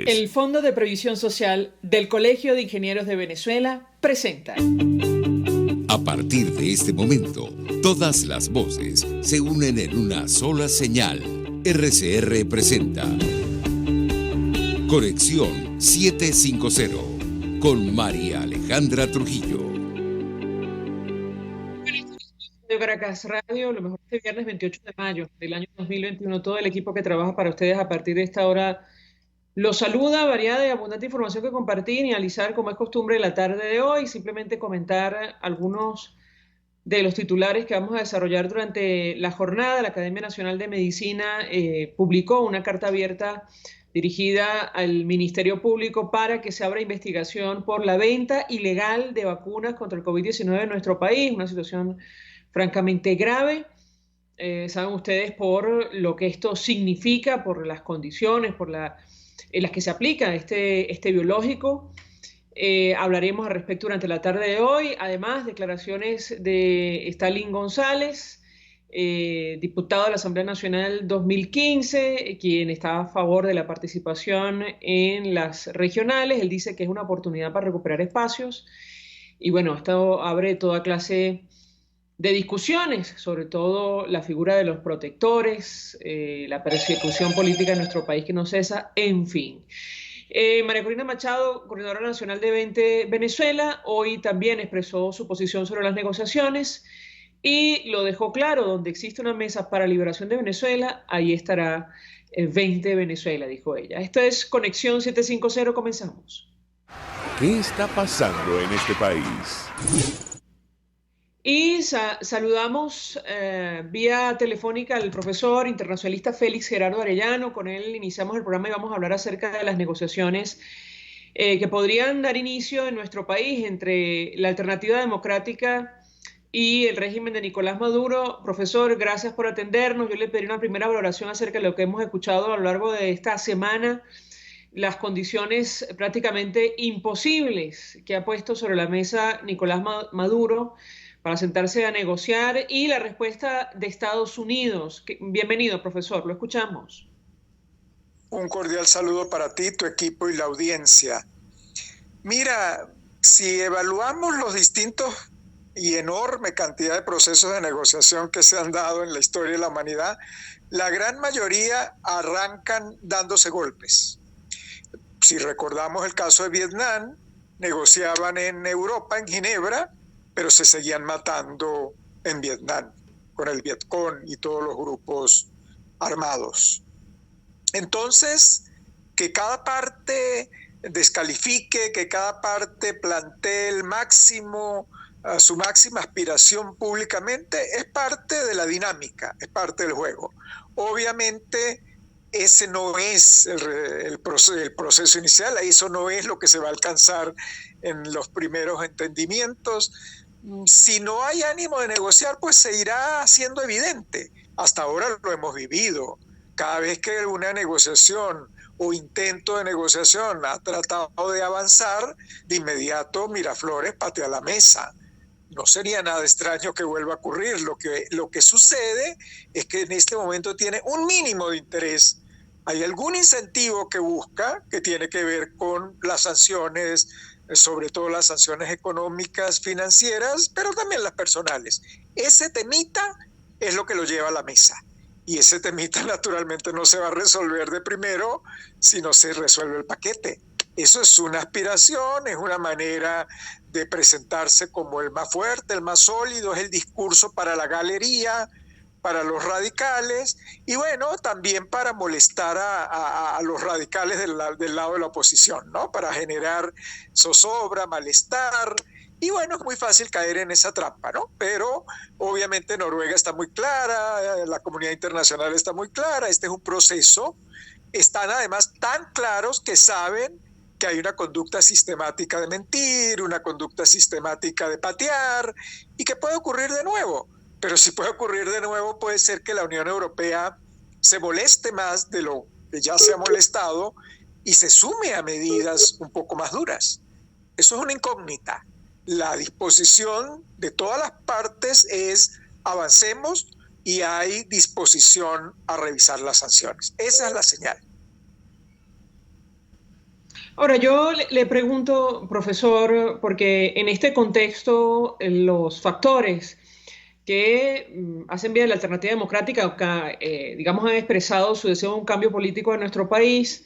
El Fondo de Previsión Social del Colegio de Ingenieros de Venezuela presenta. A partir de este momento, todas las voces se unen en una sola señal. RCR presenta Conexión 750 con María Alejandra Trujillo. De Caracas Radio, lo mejor este viernes 28 de mayo del año 2021. Todo el equipo que trabaja para ustedes a partir de esta hora los saluda, variada y abundante información que compartir y analizar como es costumbre la tarde de hoy. Simplemente comentar algunos de los titulares que vamos a desarrollar durante la jornada. La Academia Nacional de Medicina publicó una carta abierta dirigida al Ministerio Público para que se abra investigación por la venta ilegal de vacunas contra el COVID-19 en nuestro país, una situación francamente grave. Saben ustedes por lo que esto significa, por las condiciones, en las que se aplica este biológico. Hablaremos al respecto durante la tarde de hoy. Además, declaraciones de Stalin González, diputado de la Asamblea Nacional 2015, quien está a favor de la participación en las regionales. Él dice que es una oportunidad para recuperar espacios. Y bueno, esto abre toda clase de discusiones, sobre todo la figura de los protectores, la persecución política en nuestro país que no cesa, en fin. María Corina Machado, coordinadora nacional de 20 Venezuela, hoy también expresó su posición sobre las negociaciones y lo dejó claro: donde existe una mesa para liberación de Venezuela, ahí estará 20 Venezuela, dijo ella. Esto es Conexión 750, comenzamos. ¿Qué está pasando en este país? Y saludamos vía telefónica al profesor internacionalista Félix Gerardo Arellano. Con él iniciamos el programa y vamos a hablar acerca de las negociaciones que podrían dar inicio en nuestro país entre la alternativa democrática y el régimen de Nicolás Maduro. Profesor, gracias por atendernos. Yo le pedí una primera valoración acerca de lo que hemos escuchado a lo largo de esta semana, las condiciones prácticamente imposibles que ha puesto sobre la mesa Nicolás Maduro para sentarse a negociar, y la respuesta de Estados Unidos. Bienvenido, profesor, lo escuchamos. Un cordial saludo para ti, tu equipo y la audiencia. Mira, si evaluamos los distintos y enorme cantidad de procesos de negociación que se han dado en la historia de la humanidad, la gran mayoría arrancan dándose golpes. Si recordamos el caso de Vietnam, negociaban en Europa, en Ginebra, pero se seguían matando en Vietnam con el Vietcong y todos los grupos armados. Entonces, que cada parte descalifique, que cada parte plantee el máximo, su máxima aspiración públicamente, es parte de la dinámica, es parte del juego. Obviamente, ese no es el proceso inicial, eso no es lo que se va a alcanzar en los primeros entendimientos. Si no hay ánimo de negociar, pues se irá haciendo evidente. Hasta ahora lo hemos vivido. Cada vez que una negociación o intento de negociación ha tratado de avanzar, de inmediato Miraflores patea la mesa. No sería nada extraño que vuelva a ocurrir. Lo que sucede es que en este momento tiene un mínimo de interés. Hay algún incentivo que busca, que tiene que ver con las sanciones, sobre todo las sanciones económicas, financieras, pero también las personales. Ese temita es lo que lo lleva a la mesa. Y ese temita naturalmente no se va a resolver de primero si no se resuelve el paquete. Eso es una aspiración, es una manera de presentarse como el más fuerte, el más sólido, es el discurso para la galería, para los radicales, y bueno, también para molestar a los radicales del lado de la oposición, ¿no? Para generar zozobra, malestar, y bueno, es muy fácil caer en esa trampa, ¿no? Pero obviamente Noruega está muy clara, la comunidad internacional está muy clara, este es un proceso, están además tan claros que saben que hay una conducta sistemática de mentir, una conducta sistemática de patear, y que puede ocurrir de nuevo. Pero si puede ocurrir de nuevo, puede ser que la Unión Europea se moleste más de lo que ya se ha molestado y se sume a medidas un poco más duras. Eso es una incógnita. La disposición de todas las partes es avancemos y hay disposición a revisar las sanciones. Esa es la señal. Ahora, yo le pregunto, profesor, porque en este contexto los factores que hacen vía de la alternativa democrática, o que, digamos, han expresado su deseo de un cambio político en nuestro país,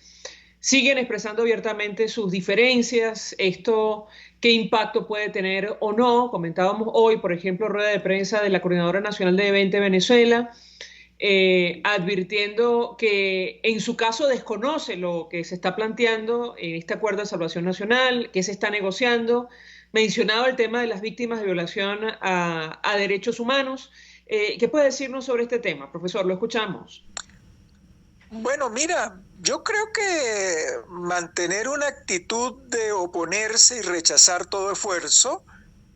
siguen expresando abiertamente sus diferencias. Esto, ¿qué impacto puede tener o no? Comentábamos hoy, por ejemplo, rueda de prensa de la Coordinadora Nacional de 20 Venezuela, advirtiendo que en su caso desconoce lo que se está planteando en este acuerdo de salvación nacional, que se está negociando. Mencionaba el tema de las víctimas de violación a derechos humanos. ¿Qué puede decirnos sobre este tema, profesor? Lo escuchamos. Bueno, mira, yo creo que mantener una actitud de oponerse y rechazar todo esfuerzo,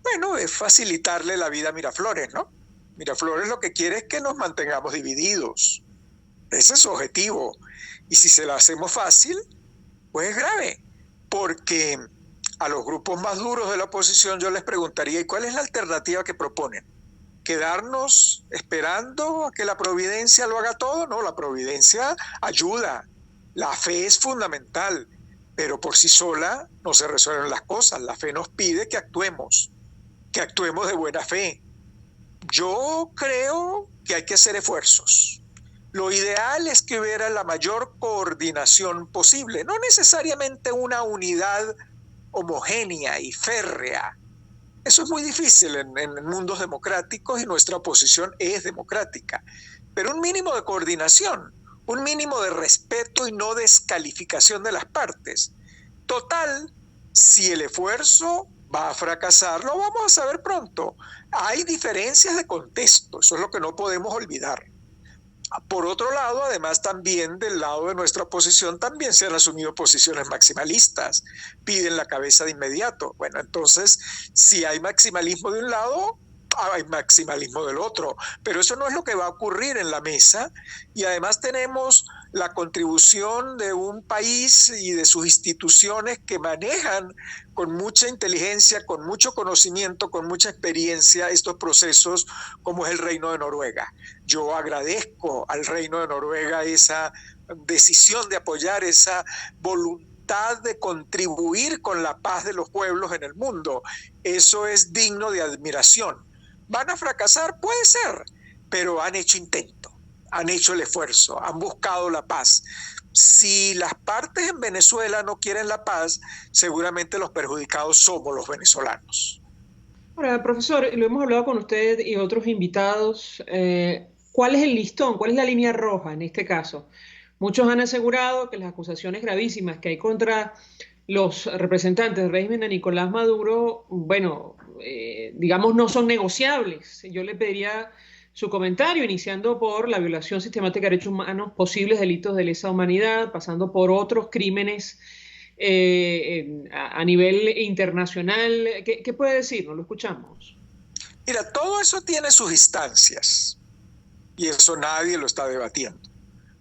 bueno, es facilitarle la vida a Miraflores, ¿no? Miraflores lo que quiere es que nos mantengamos divididos. Ese es su objetivo. Y si se lo hacemos fácil, pues es grave. Porque a los grupos más duros de la oposición yo les preguntaría, ¿y cuál es la alternativa que proponen? ¿Quedarnos esperando a que la providencia lo haga todo? No, la providencia ayuda. La fe es fundamental, pero por sí sola no se resuelven las cosas. La fe nos pide que actuemos de buena fe. Yo creo que hay que hacer esfuerzos. Lo ideal es que hubiera la mayor coordinación posible, no necesariamente una unidad homogénea y férrea. Eso es muy difícil en mundos democráticos y nuestra oposición es democrática. Pero un mínimo de coordinación, un mínimo de respeto y no descalificación de las partes. Total, si el esfuerzo va a fracasar, lo vamos a saber pronto. Hay diferencias de contexto, eso es lo que no podemos olvidar. Por otro lado, además también del lado de nuestra oposición también se han asumido posiciones maximalistas, piden la cabeza de inmediato. Bueno, entonces, si hay maximalismo de un lado, hay maximalismo del otro, pero eso no es lo que va a ocurrir en la mesa y además tenemos la contribución de un país y de sus instituciones que manejan con mucha inteligencia, con mucho conocimiento, con mucha experiencia estos procesos como es el Reino de Noruega. Yo agradezco al Reino de Noruega esa decisión de apoyar, esa voluntad de contribuir con la paz de los pueblos en el mundo. Eso es digno de admiración. ¿Van a fracasar? Puede ser, pero han hecho intento, han hecho el esfuerzo, han buscado la paz. Si las partes en Venezuela no quieren la paz, seguramente los perjudicados somos los venezolanos. Ahora, profesor, lo hemos hablado con usted y otros invitados. ¿Cuál es el listón? ¿Cuál es la línea roja en este caso? Muchos han asegurado que las acusaciones gravísimas que hay contra los representantes del régimen de Nicolás Maduro, bueno, digamos, no son negociables. Yo le pediría su comentario, iniciando por la violación sistemática de derechos humanos, posibles delitos de lesa humanidad, pasando por otros crímenes a nivel internacional. ¿Qué puede decirnos? Lo escuchamos. Mira, todo eso tiene sus instancias y eso nadie lo está debatiendo.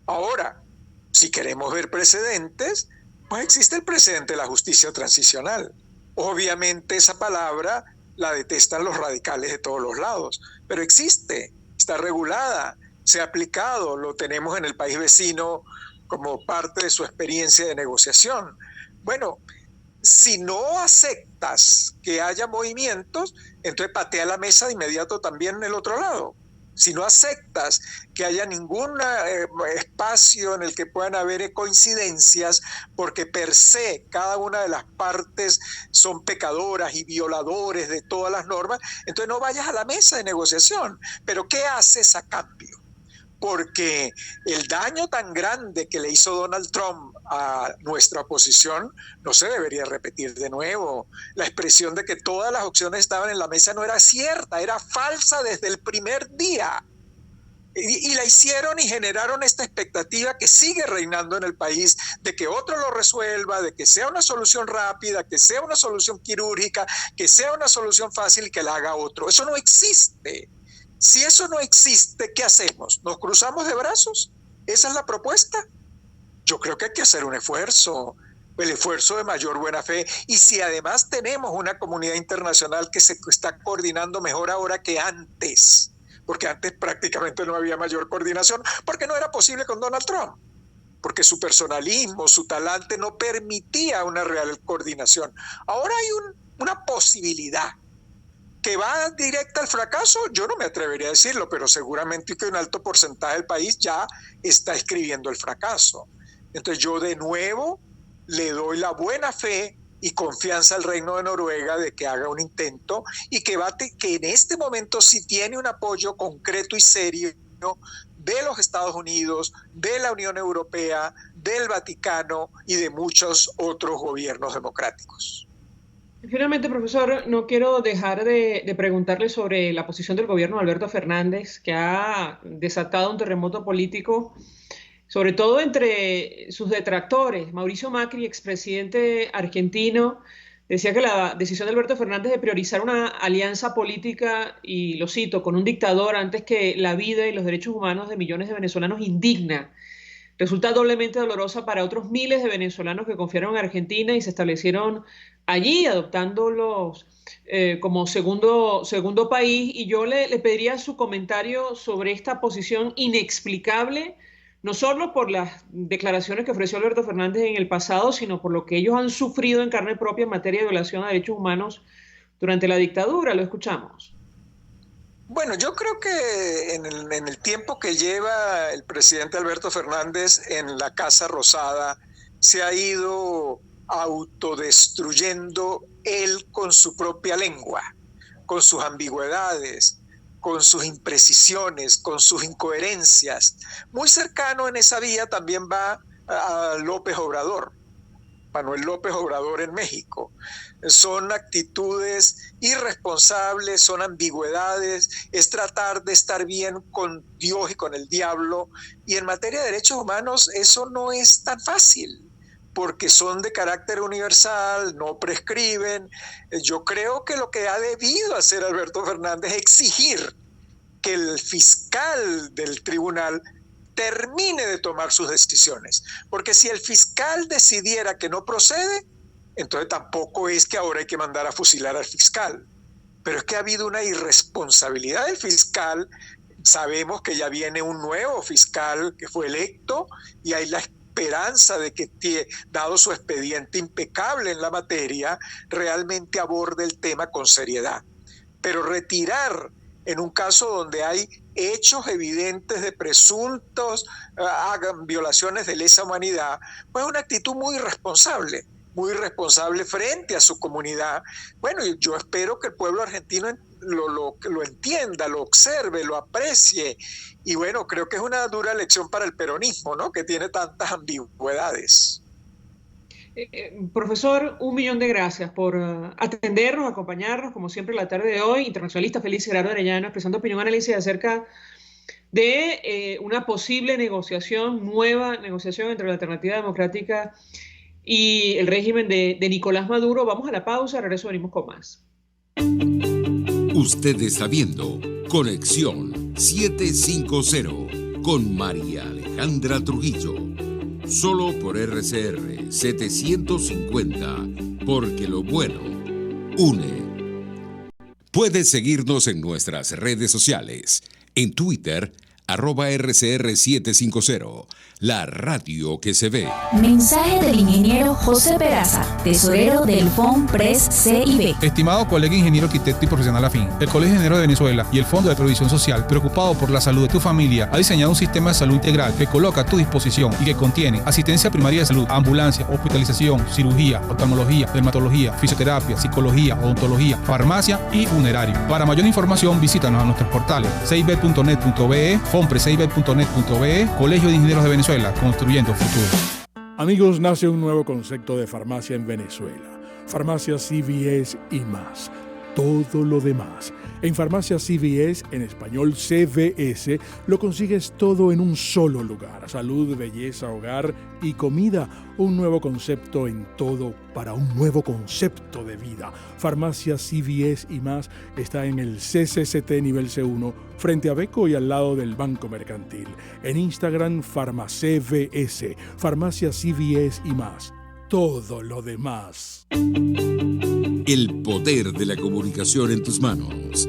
Ahora, si queremos ver precedentes, pues existe el precedente de la justicia transicional. Obviamente esa palabra la detestan los radicales de todos los lados, pero existe, está regulada, se ha aplicado, lo tenemos en el país vecino como parte de su experiencia de negociación. Bueno, si no aceptas que haya movimientos, entonces patea la mesa de inmediato también en el otro lado. Si no aceptas que haya ningún espacio en el que puedan haber coincidencias, porque per se cada una de las partes son pecadoras y violadores de todas las normas, entonces no vayas a la mesa de negociación. Pero ¿qué haces a cambio? Porque el daño tan grande que le hizo Donald Trump a nuestra oposición no se debería repetir de nuevo. La expresión de que todas las opciones estaban en la mesa no era cierta, era falsa desde el primer día. Y la hicieron y generaron esta expectativa que sigue reinando en el país de que otro lo resuelva, de que sea una solución rápida, que sea una solución quirúrgica, que sea una solución fácil y que la haga otro. Eso no existe. Si eso no existe, ¿qué hacemos? ¿Nos cruzamos de brazos? ¿Esa es la propuesta? Yo creo que hay que hacer un esfuerzo, el esfuerzo de mayor buena fe. Y si además tenemos una comunidad internacional que se está coordinando mejor ahora que antes, porque antes prácticamente no había mayor coordinación, porque no era posible con Donald Trump. porque su personalismo, su talante no permitía una real coordinación. Ahora hay una posibilidad que va directa al fracaso. Yo no me atrevería a decirlo, pero seguramente que un alto porcentaje del país ya está escribiendo el fracaso. Entonces yo de nuevo le doy la buena fe y confianza al Reino de Noruega de que haga un intento y que en este momento sí tiene un apoyo concreto y serio de los Estados Unidos, de la Unión Europea, del Vaticano y de muchos otros gobiernos democráticos. Finalmente, profesor, no quiero dejar de preguntarle sobre la posición del gobierno de Alberto Fernández, que ha desatado un terremoto político, sobre todo entre sus detractores. Mauricio Macri, expresidente argentino, decía que la decisión de Alberto Fernández de priorizar una alianza política, y lo cito, con un dictador antes que la vida y los derechos humanos de millones de venezolanos indigna. Resulta doblemente dolorosa para otros miles de venezolanos que confiaron en Argentina y se establecieron allí, adoptándolos como segundo país. Y yo le pediría su comentario sobre esta posición inexplicable, no solo por las declaraciones que ofreció Alberto Fernández en el pasado, sino por lo que ellos han sufrido en carne propia en materia de violación a derechos humanos durante la dictadura. Lo escuchamos. Bueno, yo creo que en el tiempo que lleva el presidente Alberto Fernández en la Casa Rosada, se ha ido autodestruyendo él con su propia lengua, con sus ambigüedades, con sus imprecisiones, con sus incoherencias. Muy cercano en esa vía también va a López Obrador, Manuel López Obrador en México. Son actitudes irresponsables, son ambigüedades, es tratar de estar bien con Dios y con el diablo. Y en materia de derechos humanos eso no es tan fácil, porque son de carácter universal, no prescriben. Yo creo que lo que ha debido hacer Alberto Fernández es exigir que el fiscal del tribunal termine de tomar sus decisiones, porque si el fiscal decidiera que no procede, entonces tampoco es que ahora hay que mandar a fusilar al fiscal, pero es que ha habido una irresponsabilidad del fiscal. Sabemos que ya viene un nuevo fiscal que fue electo y hay la esperanza de que, dado su expediente impecable en la materia, realmente aborde el tema con seriedad. Pero retirar en un caso donde hay hechos evidentes de presuntos violaciones de lesa humanidad, pues es una actitud muy irresponsable frente a su comunidad. Bueno, yo espero que el pueblo argentino lo entienda, lo observe, lo aprecie, y bueno, creo que es una dura lección para el peronismo, ¿no?, que tiene tantas ambigüedades. Profesor, 1.000.000 de gracias por atendernos, acompañarnos, como siempre, la tarde de hoy. Internacionalista Félix Gerardo Arellano, expresando opinión, análisis acerca de una posible nueva negociación entre la Alternativa Democrática y el régimen de Nicolás Maduro. Vamos a la pausa, regreso, venimos con más. Usted está viendo Conexión 750 con María Alejandra Trujillo. Solo por RCR 750, porque lo bueno une. Puedes seguirnos en nuestras redes sociales. En Twitter, @RCR750, la radio que se ve. Mensaje del ingeniero José Peraza, tesorero del FONPRES CIB. Estimado colega ingeniero, arquitecto y profesional afín, el Colegio de Ingenieros de Venezuela y el Fondo de Previsión Social, preocupado por la salud de tu familia, ha diseñado un sistema de salud integral que coloca a tu disposición y que contiene asistencia primaria de salud, ambulancia, hospitalización, cirugía, oftalmología, dermatología, fisioterapia, psicología, odontología, farmacia y funerario. Para mayor información, visítanos a nuestros portales cib.net.be, fonprescib.net.be, Colegio de Ingenieros de Venezuela, construyendo futuro. Amigos, nace un nuevo concepto de farmacia en Venezuela. Farmacia CVS y más. Todo lo demás. En Farmacia CVS, en español CVS, lo consigues todo en un solo lugar. Salud, belleza, hogar y comida. Un nuevo concepto en todo para un nuevo concepto de vida. Farmacia CVS y más está en el CCCT nivel C1, frente a Beco y al lado del Banco Mercantil. En Instagram, FarmaCVS. Farmacia CVS y más. Todo lo demás. El poder de la comunicación en tus manos.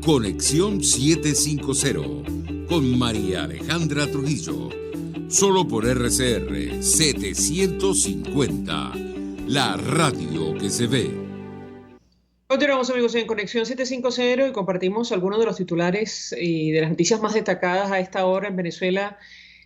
Conexión 750 con María Alejandra Trujillo. Solo por RCR 750, la radio que se ve. Continuamos, amigos, en Conexión 750 y compartimos algunos de los titulares y de las noticias más destacadas a esta hora en Venezuela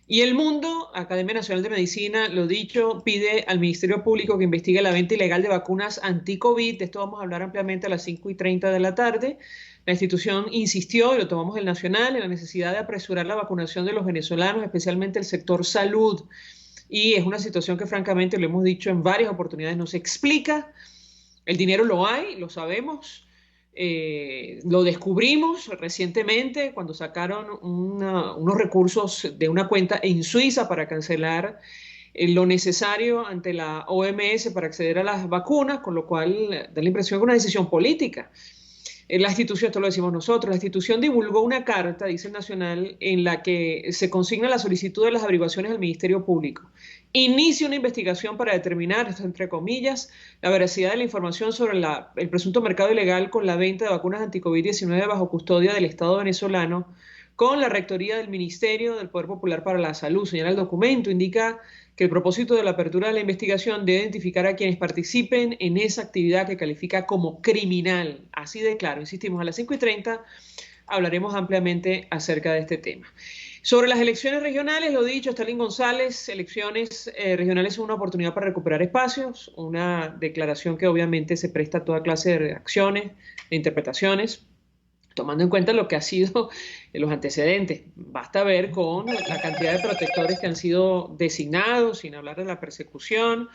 y el mundo. Academia Nacional de Medicina, lo dicho, pide al Ministerio Público que investigue la venta ilegal de vacunas anti-COVID. De esto vamos a hablar ampliamente a las 5:30 de la tarde. La institución insistió, y lo tomamos el Nacional, en la necesidad de apresurar la vacunación de los venezolanos, especialmente el sector salud. Y es una situación que, francamente, lo hemos dicho en varias oportunidades, no se explica. El dinero lo hay, lo sabemos, lo descubrimos recientemente cuando sacaron unos recursos de una cuenta en Suiza para cancelar lo necesario ante la OMS para acceder a las vacunas, con lo cual da la impresión que es una decisión política. La institución, esto lo decimos nosotros, la institución divulgó una carta, dice el Nacional, en la que se consigna la solicitud de las averiguaciones al Ministerio Público. Inicia una investigación para determinar, esto entre comillas, la veracidad de la información sobre el presunto mercado ilegal con la venta de vacunas anti-COVID-19 bajo custodia del Estado venezolano, con la rectoría del Ministerio del Poder Popular para la Salud. Señala el documento, indica que el propósito de la apertura de la investigación debe identificar a quienes participen en esa actividad que califica como criminal. Así de claro, insistimos, a las 5:30 hablaremos ampliamente acerca de este tema. Sobre las elecciones regionales, lo dicho, Stalin González, elecciones regionales son una oportunidad para recuperar espacios, una declaración que obviamente se presta a toda clase de reacciones, de interpretaciones, tomando en cuenta lo que ha sido los antecedentes. Basta ver con la cantidad de protectores que han sido designados, sin hablar de la persecución,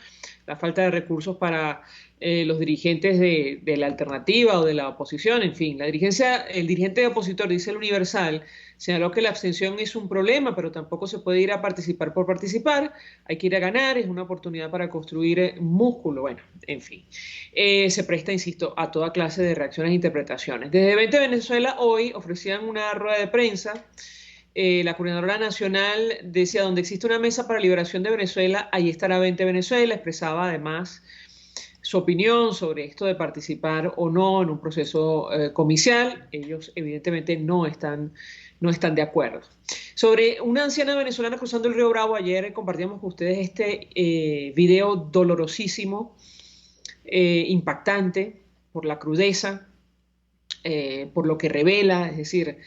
la falta de recursos para los dirigentes de la alternativa o de la oposición, en fin. El dirigente opositor, dice el Universal, señaló que la abstención es un problema, pero tampoco se puede ir a participar por participar, hay que ir a ganar, es una oportunidad para construir músculo, bueno, en fin. Se presta, insisto, a toda clase de reacciones e interpretaciones. Desde 20 Venezuela hoy ofrecían una rueda de prensa. La coordinadora nacional decía, donde existe una mesa para liberación de Venezuela, ahí estará 20 Venezuela, expresaba además su opinión sobre esto de participar o no en un proceso comicial. Ellos evidentemente no están de acuerdo. Sobre una anciana venezolana cruzando el río Bravo, ayer compartíamos con ustedes este video dolorosísimo, impactante por la crudeza, por lo que revela, es decir,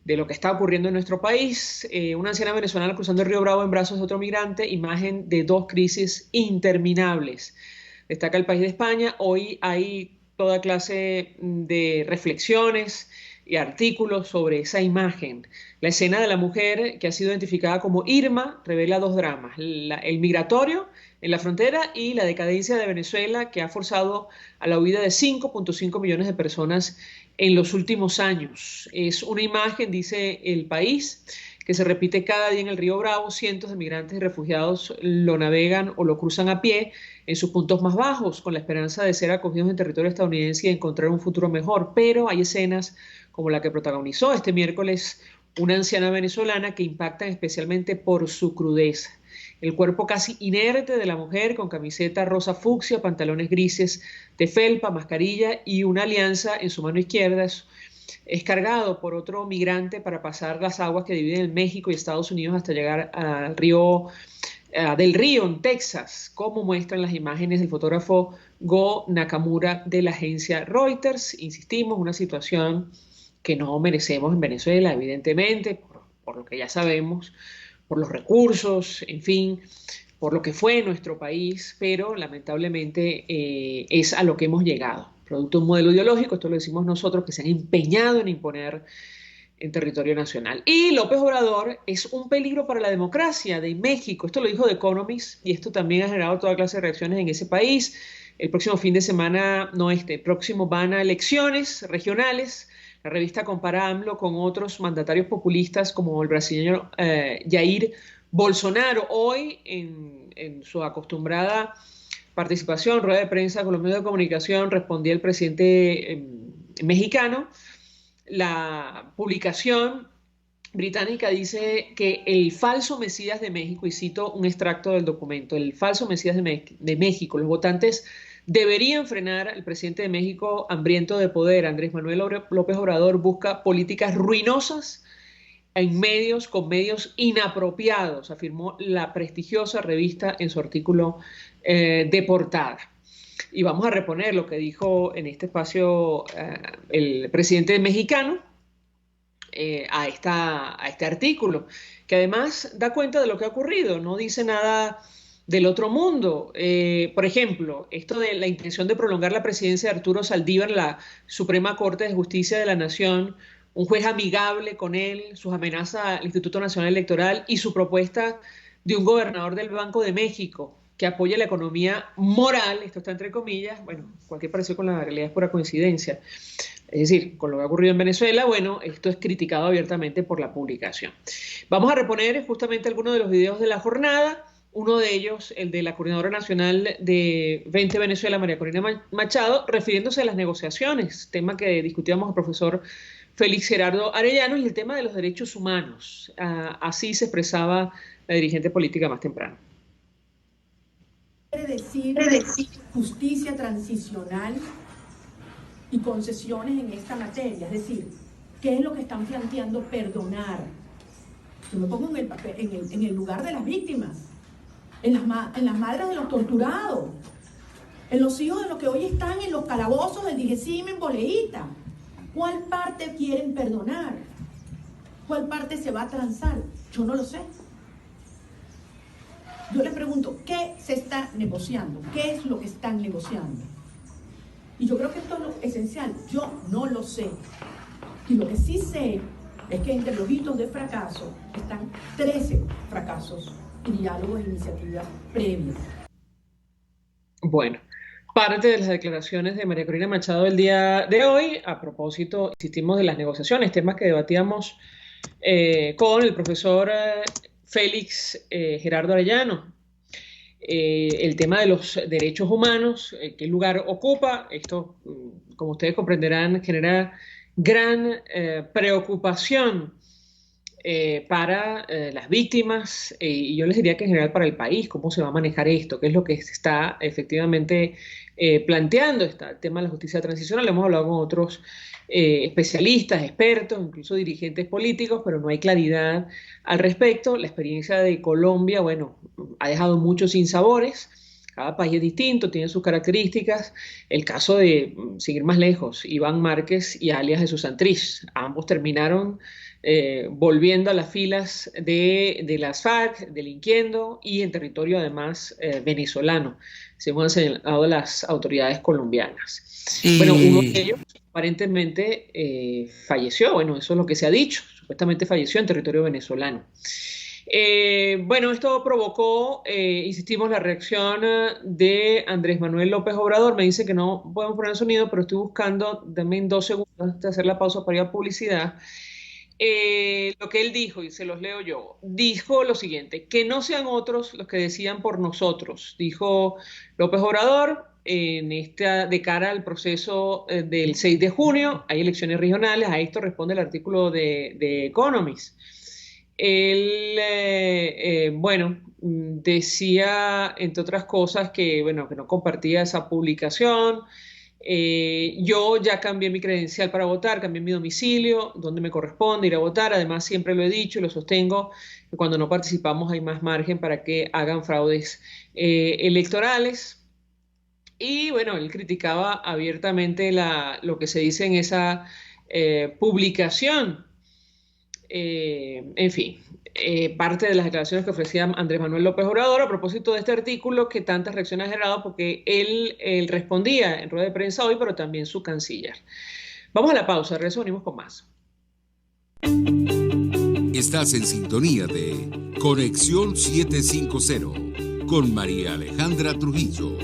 de lo que está ocurriendo en nuestro país. Una anciana venezolana cruzando el río Bravo en brazos de otro migrante, imagen de dos crisis interminables. Destaca El País de España. Hoy hay toda clase de reflexiones y artículos sobre esa imagen. La escena de la mujer que ha sido identificada como Irma revela dos dramas: el migratorio en la frontera y la decadencia de Venezuela, que ha forzado a la huida de 5.5 millones de personas en los últimos años. Es una imagen, dice El País, que se repite cada día en el río Bravo. Cientos de migrantes y refugiados lo navegan o lo cruzan a pie en sus puntos más bajos, con la esperanza de ser acogidos en territorio estadounidense y encontrar un futuro mejor. Pero hay escenas como la que protagonizó este miércoles una anciana venezolana que impactan especialmente por su crudeza. El cuerpo casi inerte de la mujer, con camiseta rosa fucsia, pantalones grises de felpa, mascarilla y una alianza en su mano izquierda, es cargado por otro migrante para pasar las aguas que dividen México y Estados Unidos hasta llegar al del río en Texas, como muestran las imágenes del fotógrafo Go Nakamura de la agencia Reuters. Insistimos, una situación que no merecemos en Venezuela, evidentemente, por lo que ya sabemos, por los recursos, en fin, por lo que fue nuestro país, pero lamentablemente es a lo que hemos llegado. Producto de un modelo ideológico, esto lo decimos nosotros, que se han empeñado en imponer en territorio nacional. Y López Obrador es un peligro para la democracia de México. Esto lo dijo The Economist, y esto también ha generado toda clase de reacciones en ese país. El próximo fin de semana, próximo van a elecciones regionales. La revista compara a AMLO con otros mandatarios populistas como el brasileño Jair Bolsonaro. Hoy, en su acostumbrada participación, rueda de prensa con los medios de comunicación, respondía el presidente mexicano. La publicación británica dice que el falso Mesías de México, y cito un extracto del documento, el falso Mesías de México, los votantes deberían frenar al presidente de México hambriento de poder. Andrés Manuel López Obrador busca políticas ruinosas con medios inapropiados, afirmó la prestigiosa revista en su artículo de portada. Y vamos a reponer lo que dijo en este espacio el presidente mexicano a este artículo, que además da cuenta de lo que ha ocurrido, no dice nada del otro mundo. Por ejemplo, esto de la intención de prolongar la presidencia de Arturo Saldívar en la Suprema Corte de Justicia de la Nación, un juez amigable con él, sus amenazas al Instituto Nacional Electoral y su propuesta de un gobernador del Banco de México que apoya la economía moral, esto está entre comillas, bueno, cualquier parecido con la realidad es pura coincidencia. Es decir, con lo que ha ocurrido en Venezuela, bueno, esto es criticado abiertamente por la publicación. Vamos a reponer justamente algunos de los videos de la jornada. Uno de ellos, el de la Coordinadora Nacional de 20 Venezuela, María Corina Machado, refiriéndose a las negociaciones, tema que discutíamos el profesor Félix Gerardo Arellano, y el tema de los derechos humanos. Así se expresaba la dirigente política más temprano. Quiere decir justicia transicional y concesiones en esta materia, es decir, ¿qué es lo que están planteando perdonar? Yo me pongo en el lugar de las víctimas, en las madres de los torturados, en los hijos de los que hoy están en los calabozos del Dijecim en Boleíta. ¿Cuál parte quieren perdonar? ¿Cuál parte se va a transar? Yo no lo sé. Yo les pregunto, ¿qué se está negociando? ¿Qué es lo que están negociando? Y yo creo que esto es lo esencial. Yo no lo sé. Y lo que sí sé es que entre los hitos de fracaso están 13 fracasos y diálogos e iniciativas previas. Bueno, parte de las declaraciones de María Corina Machado el día de hoy, a propósito, insistimos, de las negociaciones, temas que debatíamos con el profesor Félix Gerardo Arellano. El tema de los derechos humanos, qué lugar ocupa, esto, como ustedes comprenderán, genera gran preocupación para las víctimas y yo les diría que en general para el país, cómo se va a manejar esto, qué es lo que se está efectivamente planteando. Está el tema de la justicia transicional, hemos hablado con otros especialistas, expertos, incluso dirigentes políticos, pero no hay claridad al respecto. La experiencia de Colombia, bueno, ha dejado muchos sinsabores. Cada país es distinto, tiene sus características. El caso de, seguir más lejos, Iván Márquez y alias Jesús Santrich, ambos terminaron volviendo a las filas de las FARC, delinquiendo y en territorio además venezolano, según han señalado las autoridades colombianas. Bueno, uno de ellos aparentemente falleció, bueno, eso es lo que se ha dicho, supuestamente falleció en territorio venezolano. Bueno, esto provocó, insistimos, la reacción de Andrés Manuel López Obrador. Me dice que no podemos poner el sonido, pero estoy buscando, denme 2 segundos de hacer la pausa para ir a publicidad. Lo que él dijo, y se los leo yo, dijo lo siguiente: que no sean otros los que decidan por nosotros, dijo López Obrador. De cara al proceso del 6 de junio, hay elecciones regionales. A esto responde el artículo de Economist. Él, bueno, decía, entre otras cosas, que, bueno, que no compartía esa publicación. Yo ya cambié mi credencial para votar, cambié mi domicilio, donde me corresponde ir a votar. Además, siempre lo he dicho y lo sostengo, que cuando no participamos hay más margen para que hagan fraudes electorales. Y bueno, él criticaba abiertamente lo que se dice en esa publicación. En fin, parte de las declaraciones que ofrecía Andrés Manuel López Obrador a propósito de este artículo que tantas reacciones ha generado, porque él respondía en rueda de prensa hoy, pero también su canciller. Vamos a la pausa, regreso, venimos con más. Estás en sintonía de Conexión 750 con María Alejandra Trujillo,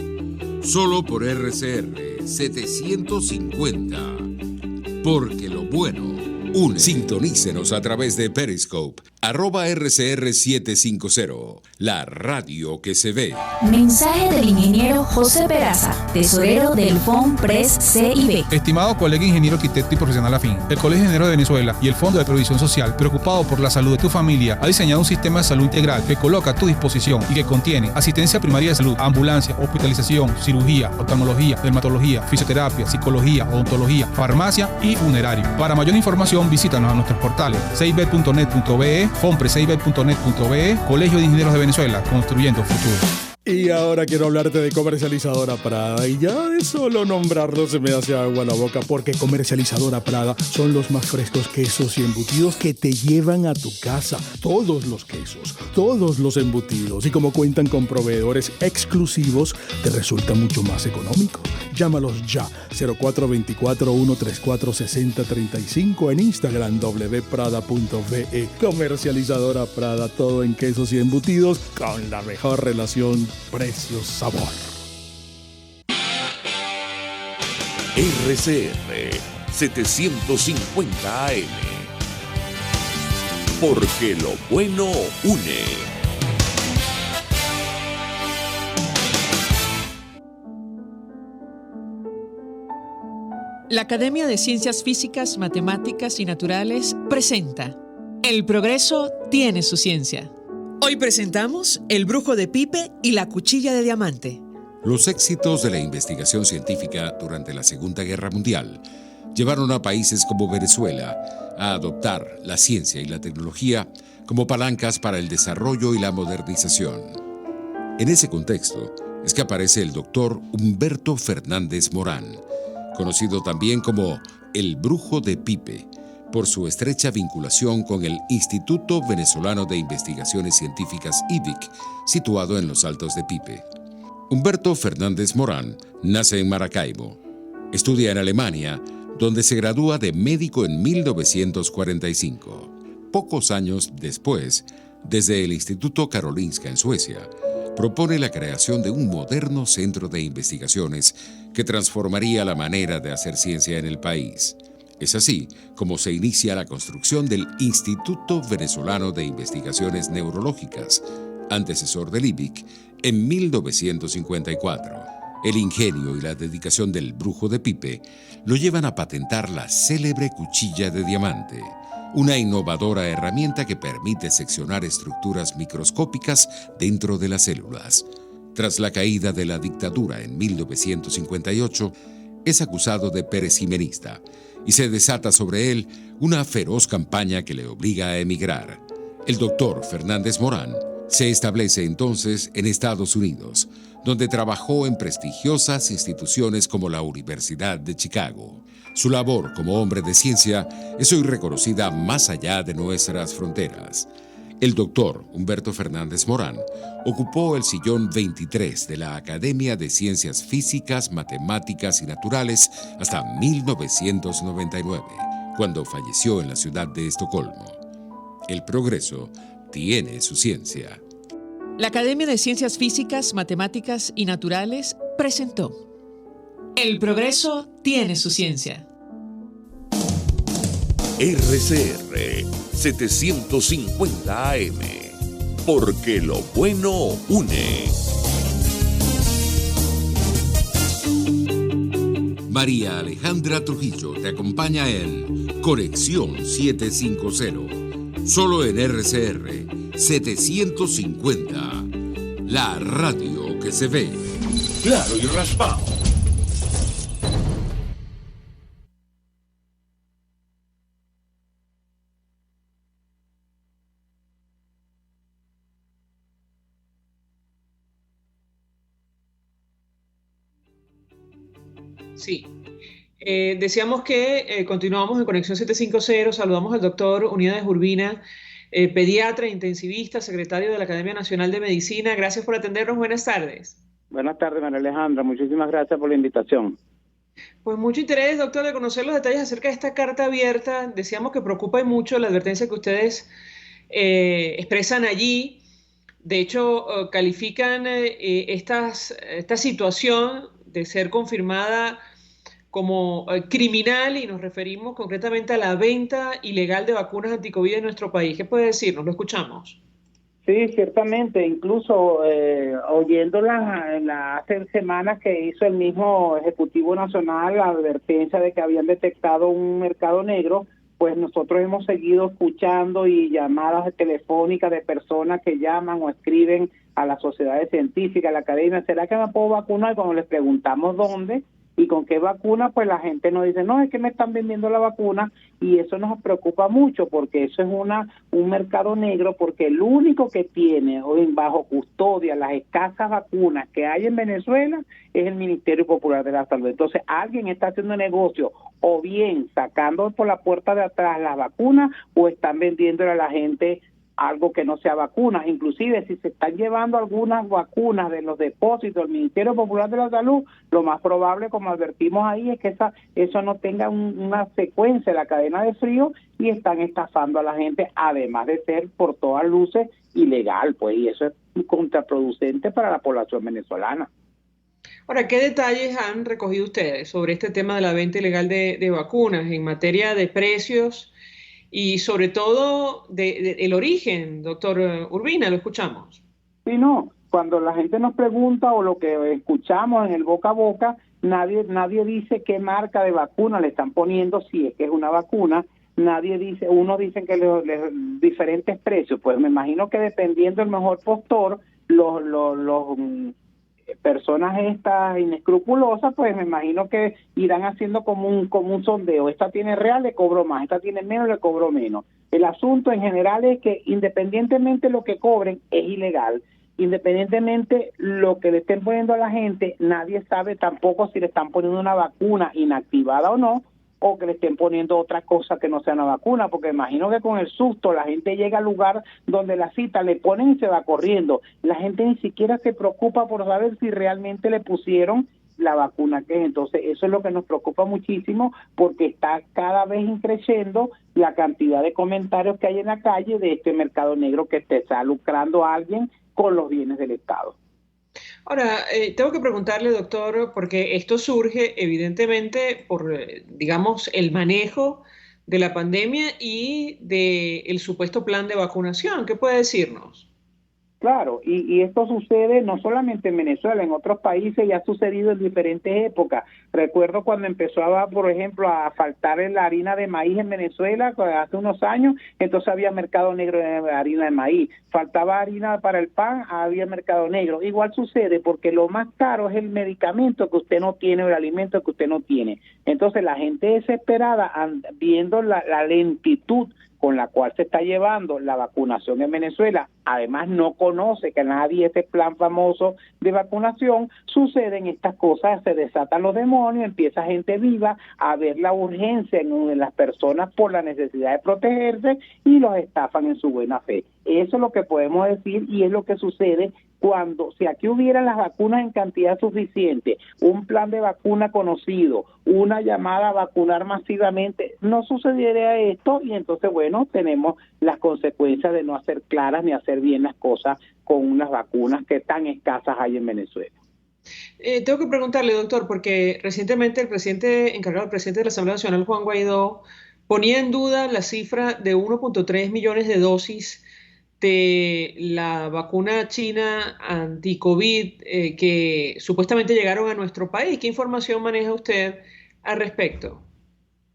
solo por RCR 750, porque lo bueno une. Sintonícenos a través de Periscope @RCR750, la radio que se ve. Mensaje del ingeniero José Peraza, tesorero del FONPRES CIB. Estimado colega ingeniero arquitecto y profesional afín, el Colegio de Ingenieros de Venezuela y el Fondo de Previsión Social, preocupado por la salud de tu familia, ha diseñado un sistema de salud integral que coloca a tu disposición y que contiene asistencia primaria de salud, ambulancia, hospitalización, cirugía, oftalmología, dermatología, fisioterapia, psicología, odontología, farmacia y funerario. Para mayor información, visítanos a nuestros portales cib.net.be, fonprescib.net.be, Colegio de Ingenieros de Venezuela, construyendo futuro. Y ahora quiero hablarte de Comercializadora Prada. Y ya de solo nombrarlo se me hace agua la boca, porque Comercializadora Prada son los más frescos quesos y embutidos que te llevan a tu casa. Todos los quesos, todos los embutidos. Y como cuentan con proveedores exclusivos, te resulta mucho más económico. Llámalos ya, 0424-134-6035, en Instagram wprada.ve. Comercializadora Prada, todo en quesos y embutidos con la mejor relación precio-sabor. RCR 750 AM. Porque lo bueno une. La Academia de Ciencias Físicas, Matemáticas y Naturales presenta El progreso tiene su ciencia. Hoy presentamos El brujo de Pipe y la cuchilla de diamante. Los éxitos de la investigación científica durante la Segunda Guerra Mundial llevaron a países como Venezuela a adoptar la ciencia y la tecnología como palancas para el desarrollo y la modernización. En ese contexto es que aparece el doctor Humberto Fernández Morán, conocido también como el Brujo de Pipe, por su estrecha vinculación con el Instituto Venezolano de Investigaciones Científicas IVIC, situado en los Altos de Pipe. Humberto Fernández Morán nace en Maracaibo. Estudia en Alemania, donde se gradúa de médico en 1945. Pocos años después, desde el Instituto Karolinska en Suecia, propone la creación de un moderno centro de investigaciones que transformaría la manera de hacer ciencia en el país. Es así como se inicia la construcción del Instituto Venezolano de Investigaciones Neurológicas, antecesor del IVIC, en 1954. El ingenio y la dedicación del Brujo de Pipe lo llevan a patentar la célebre cuchilla de diamante, una innovadora herramienta que permite seccionar estructuras microscópicas dentro de las células. Tras la caída de la dictadura en 1958, es acusado de perecimenista y se desata sobre él una feroz campaña que le obliga a emigrar. El doctor Fernández Morán se establece entonces en Estados Unidos, donde trabajó en prestigiosas instituciones como la Universidad de Chicago. Su labor como hombre de ciencia es hoy reconocida más allá de nuestras fronteras. El doctor Humberto Fernández Morán ocupó el sillón 23 de la Academia de Ciencias Físicas, Matemáticas y Naturales hasta 1999, cuando falleció en la ciudad de Estocolmo. El progreso tiene su ciencia. La Academia de Ciencias Físicas, Matemáticas y Naturales presentó El progreso tiene su ciencia. RCR 750 AM. Porque lo bueno une. María Alejandra Trujillo te acompaña en Conexión 750, solo en RCR 750, la radio que se ve. Claro y raspado. Sí. Decíamos que continuamos en Conexión 750. Saludamos al doctor Unidades Urbina, pediatra, intensivista, secretario de la Academia Nacional de Medicina. Gracias por atendernos. Buenas tardes. Buenas tardes, María Alejandra. Muchísimas gracias por la invitación. Pues mucho interés, doctor, de conocer los detalles acerca de esta carta abierta. Decíamos que preocupa mucho la advertencia que ustedes expresan allí. De hecho, califican esta situación de ser confirmada como criminal y nos referimos concretamente a la venta ilegal de vacunas anticovid en nuestro país. ¿Qué puede decirnos? Lo escuchamos. Sí, ciertamente, incluso oyéndola hace semanas que hizo el mismo Ejecutivo Nacional la advertencia de que habían detectado un mercado negro, pues nosotros hemos seguido escuchando y llamadas telefónicas de personas que llaman o escriben a las sociedades científicas, a la academia, ¿será que me puedo vacunar? Y cuando les preguntamos dónde y con qué vacuna, pues la gente nos dice, no, es que me están vendiendo la vacuna, y eso nos preocupa mucho porque eso es un mercado negro, porque el único que tiene bajo custodia las escasas vacunas que hay en Venezuela es el Ministerio Popular de la Salud. Entonces alguien está haciendo negocio o bien sacando por la puerta de atrás las vacunas o están vendiéndole a la gente algo que no sea vacunas. Inclusive si se están llevando algunas vacunas de los depósitos del Ministerio Popular de la Salud, lo más probable, como advertimos ahí, es que eso no tenga una secuencia en la cadena de frío y están estafando a la gente, además de ser por todas luces ilegal, pues, y eso es contraproducente para la población venezolana. Ahora, ¿qué detalles han recogido ustedes sobre este tema de la venta ilegal de vacunas en materia de precios y sobre todo el origen, doctor Urbina? Lo escuchamos. Sí, no, cuando la gente nos pregunta o lo que escuchamos en el boca a boca, nadie dice qué marca de vacuna le están poniendo, si es que es una vacuna. Nadie dice, unos dicen que los diferentes precios, pues me imagino que dependiendo del mejor postor, los personas estas inescrupulosas, pues me imagino que irán haciendo como un sondeo. Esta tiene real, le cobro más; esta tiene menos, le cobro menos. El asunto en general es que independientemente lo que cobren es ilegal. Independientemente lo que le estén poniendo a la gente, nadie sabe tampoco si le están poniendo una vacuna inactivada o no, o que le estén poniendo otra cosa que no sea una vacuna, porque imagino que con el susto la gente llega al lugar donde la cita, le ponen y se va corriendo. La gente ni siquiera se preocupa por saber si realmente le pusieron la vacuna que es. Entonces eso es lo que nos preocupa muchísimo, porque está cada vez creciendo la cantidad de comentarios que hay en la calle de este mercado negro que te está lucrando a alguien con los bienes del Estado. Ahora, tengo que preguntarle, doctor, porque esto surge evidentemente por, digamos, el manejo de la pandemia y del supuesto plan de vacunación. ¿Qué puede decirnos? Claro, y esto sucede no solamente en Venezuela, en otros países ya ha sucedido en diferentes épocas. Recuerdo cuando empezó, por ejemplo, a faltar la harina de maíz en Venezuela hace unos años, entonces había mercado negro de harina de maíz. Faltaba harina para el pan, había mercado negro. Igual sucede porque lo más caro es el medicamento que usted no tiene o el alimento que usted no tiene. Entonces la gente desesperada, viendo la lentitud con la cual se está llevando la vacunación en Venezuela, además no conoce que nadie ese plan famoso de vacunación, suceden estas cosas, se desatan los demonios, empieza gente viva a ver la urgencia en las personas por la necesidad de protegerse y los estafan en su buena fe. Eso es lo que podemos decir y es lo que sucede cuando, si aquí hubieran las vacunas en cantidad suficiente, un plan de vacuna conocido, una llamada a vacunar masivamente, no sucedería esto y entonces, bueno, tenemos las consecuencias de no hacer claras ni hacer bien las cosas con unas vacunas que tan escasas hay en Venezuela. Tengo que preguntarle, doctor, porque recientemente el presidente encargado, el presidente de la Asamblea Nacional, Juan Guaidó, ponía en duda la cifra de 1.3 millones de dosis de la vacuna china anti-COVID que supuestamente llegaron a nuestro país. ¿Qué información maneja usted al respecto?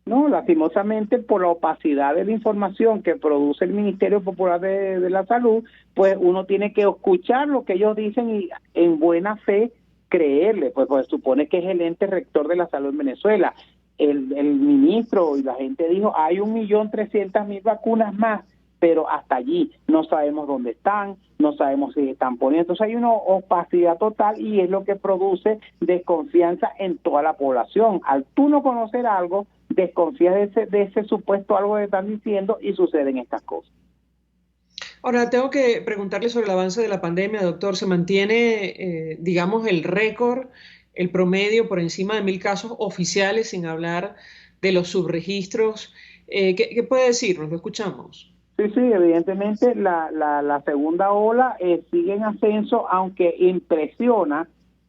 No, lastimosamente por la opacidad de la información que produce el Ministerio Popular de la Salud, pues uno tiene que escuchar lo que ellos dicen y en buena fe creerle, pues supone que es el ente rector de la salud en Venezuela. El ministro y la gente dijo, hay 1.300.000 vacunas más, pero hasta allí no sabemos dónde están, no sabemos si están poniendo. Entonces hay una opacidad total y es lo que produce desconfianza en toda la población. Al tú no conocer algo, desconfías de ese supuesto algo que están diciendo y suceden estas cosas. Ahora, tengo que preguntarle sobre el avance de la pandemia, doctor. ¿Se mantiene, digamos, el récord, el promedio por encima de 1.000 casos oficiales, sin hablar de los subregistros? ¿Qué puede decirnos? Lo escuchamos. Sí, evidentemente la segunda ola sigue en ascenso, aunque impresiona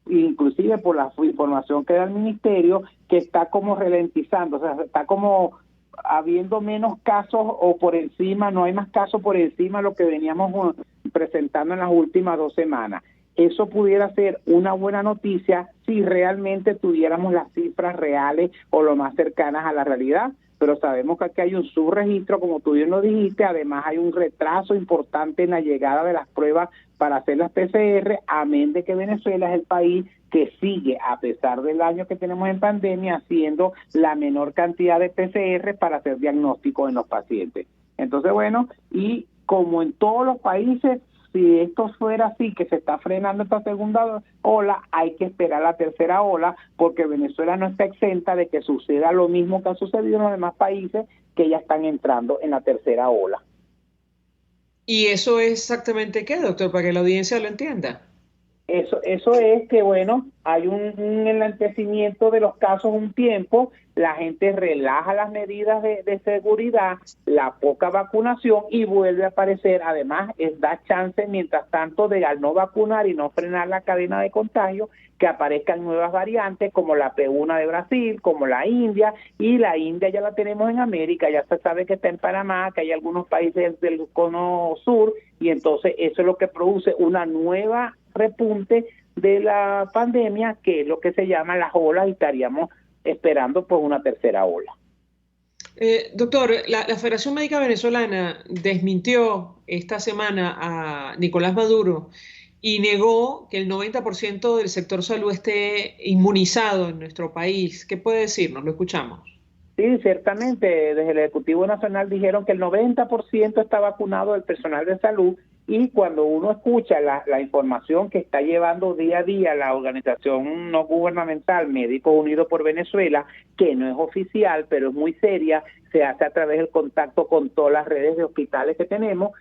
inclusive por la información que da el ministerio, que está como ralentizando, o sea, está como habiendo menos casos o por encima, no hay más casos por encima de lo que veníamos presentando en las últimas 2 semanas. Eso pudiera ser una buena noticia si realmente tuviéramos las cifras reales o lo más cercanas a la realidad, pero sabemos que aquí hay un subregistro, como tú bien lo dijiste, además hay un retraso importante en la llegada de las pruebas para hacer las PCR, amén de que Venezuela es el país que sigue, a pesar del año que tenemos en pandemia, haciendo la menor cantidad de PCR para hacer diagnósticos en los pacientes. Entonces, bueno, y como en todos los países, si esto fuera así, que se está frenando esta segunda ola, hay que esperar la tercera ola, porque Venezuela no está exenta de que suceda lo mismo que ha sucedido en los demás países que ya están entrando en la tercera ola. ¿Y eso es exactamente qué, doctor, para que la audiencia lo entienda? Eso es que, bueno, hay un enlentecimiento de los casos un tiempo, la gente relaja las medidas de seguridad, la poca vacunación y vuelve a aparecer. Además, da chance, mientras tanto, de al no vacunar y no frenar la cadena de contagio, que aparezcan nuevas variantes como la P1 de Brasil, como la India, y la India ya la tenemos en América, ya se sabe que está en Panamá, que hay algunos países del cono sur, y entonces eso es lo que produce una nueva repunte de la pandemia, que es lo que se llama las olas, y estaríamos esperando por una tercera ola. Doctor, la Federación Médica Venezolana desmintió esta semana a Nicolás Maduro y negó que el 90% del sector salud esté inmunizado en nuestro país. ¿Qué puede decirnos? Lo escuchamos. Sí, ciertamente, desde el Ejecutivo Nacional dijeron que el 90% está vacunado del personal de salud, y cuando uno escucha la información que está llevando día a día la organización no gubernamental Médicos Unidos por Venezuela, que no es oficial, pero es muy seria, se hace a través del contacto con todas las redes de hospitales que tenemos,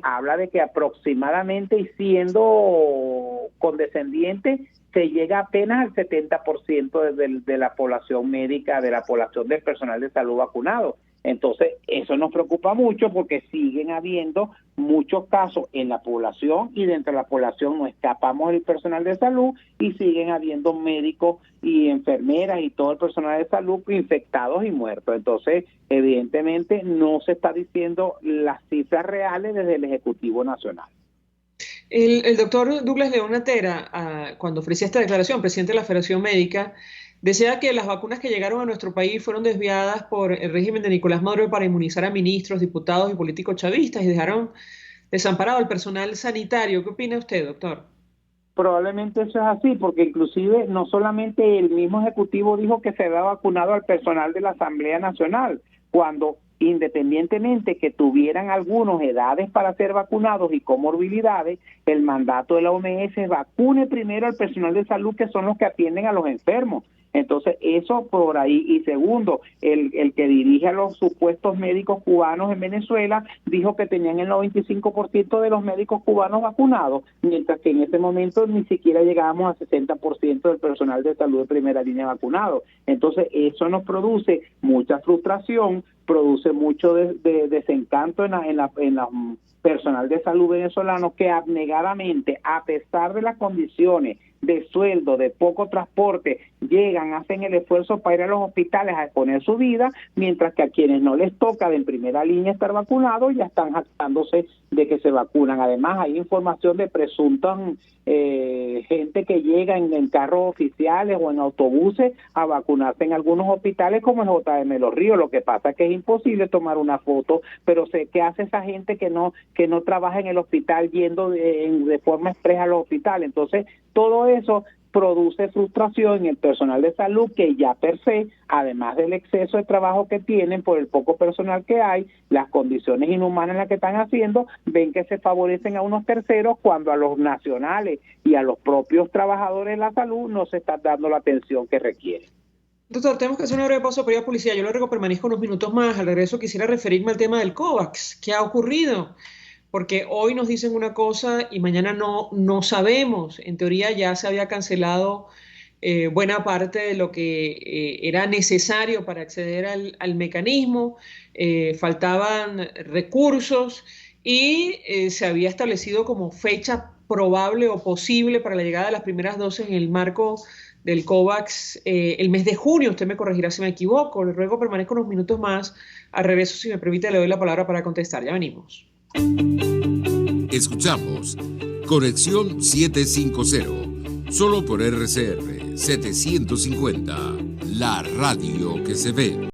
habla de que aproximadamente, y siendo condescendiente, se llega apenas al 70% de la población médica, de la población del personal de salud vacunado. Entonces, eso nos preocupa mucho porque siguen habiendo muchos casos en la población, y dentro de la población no escapamos del personal de salud, y siguen habiendo médicos y enfermeras y todo el personal de salud infectados y muertos. Entonces, evidentemente, no se está diciendo las cifras reales desde el Ejecutivo Nacional. El doctor Douglas León Natera, cuando ofrecía esta declaración, presidente de la Federación Médica, decía que las vacunas que llegaron a nuestro país fueron desviadas por el régimen de Nicolás Maduro para inmunizar a ministros, diputados y políticos chavistas, y dejaron desamparado al personal sanitario. ¿Qué opina usted, doctor? Probablemente eso es así, porque inclusive no solamente el mismo Ejecutivo dijo que se había vacunado al personal de la Asamblea Nacional, cuando independientemente que tuvieran algunos edades para ser vacunados y comorbilidades, el mandato de la OMS vacune primero al personal de salud, que son los que atienden a los enfermos. Entonces, eso por ahí. Y segundo, el que dirige a los supuestos médicos cubanos en Venezuela dijo que tenían el 95% de los médicos cubanos vacunados, mientras que en ese momento ni siquiera llegábamos al 60% del personal de salud de primera línea vacunado. Entonces, eso nos produce mucha frustración, produce mucho desencanto en la personal de salud venezolano, que abnegadamente, a pesar de las condiciones de sueldo, de poco transporte, llegan, hacen el esfuerzo para ir a los hospitales a exponer su vida, mientras que a quienes no les toca de en primera línea estar vacunados ya están jactándose de que se vacunan. Además, hay información de presuntas gente que llega en carros oficiales o en autobuses a vacunarse en algunos hospitales como el JM Los Ríos. Lo que pasa es que es imposible tomar una foto, pero sé qué hace esa gente que no trabaja en el hospital yendo de forma expresa a los hospitales. Entonces, todo eso produce frustración en el personal de salud, que ya per se, además del exceso de trabajo que tienen por el poco personal que hay, las condiciones inhumanas en las que están haciendo, ven que se favorecen a unos terceros cuando a los nacionales y a los propios trabajadores de la salud no se está dando la atención que requieren. Doctor, tenemos que hacer una breve pausa para ir a publicidad. Yo le ruego permanezco unos minutos más. Al regreso quisiera referirme al tema del COVAX. ¿Qué ha ocurrido? Porque hoy nos dicen una cosa y mañana no sabemos. En teoría ya se había cancelado buena parte de lo que era necesario para acceder al mecanismo, faltaban recursos y se había establecido como fecha probable o posible para la llegada de las primeras dosis en el marco del COVAX el mes de junio. Usted me corregirá si me equivoco. Le ruego permanezca unos minutos más. Al regreso, si me permite, le doy la palabra para contestar. Ya venimos. Escuchamos Conexión 750, solo por RCR 750, la radio que se ve.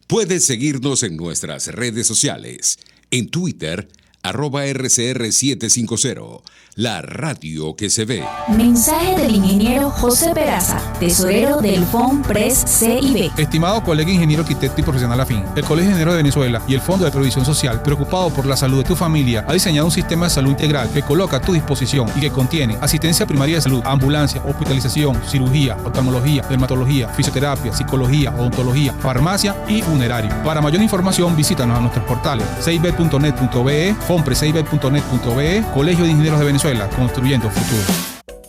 Puedes seguirnos en nuestras redes sociales. En Twitter, @RCR750, la radio que se ve. Mensaje del ingeniero José Peraza, tesorero del FONPRES CIB. Estimado colega ingeniero, arquitecto y profesional afín, el Colegio de Ingenieros de Venezuela y el Fondo de Previsión Social, preocupado por la salud de tu familia, ha diseñado un sistema de salud integral que coloca a tu disposición y que contiene asistencia primaria de salud, ambulancia, hospitalización, cirugía, oftalmología, dermatología, fisioterapia, psicología, odontología, farmacia y funerario. Para mayor información, visítanos a nuestros portales cib.net.be, fonprescib.net.be, Colegio de Ingenieros de Venezuela, construyendo futuro.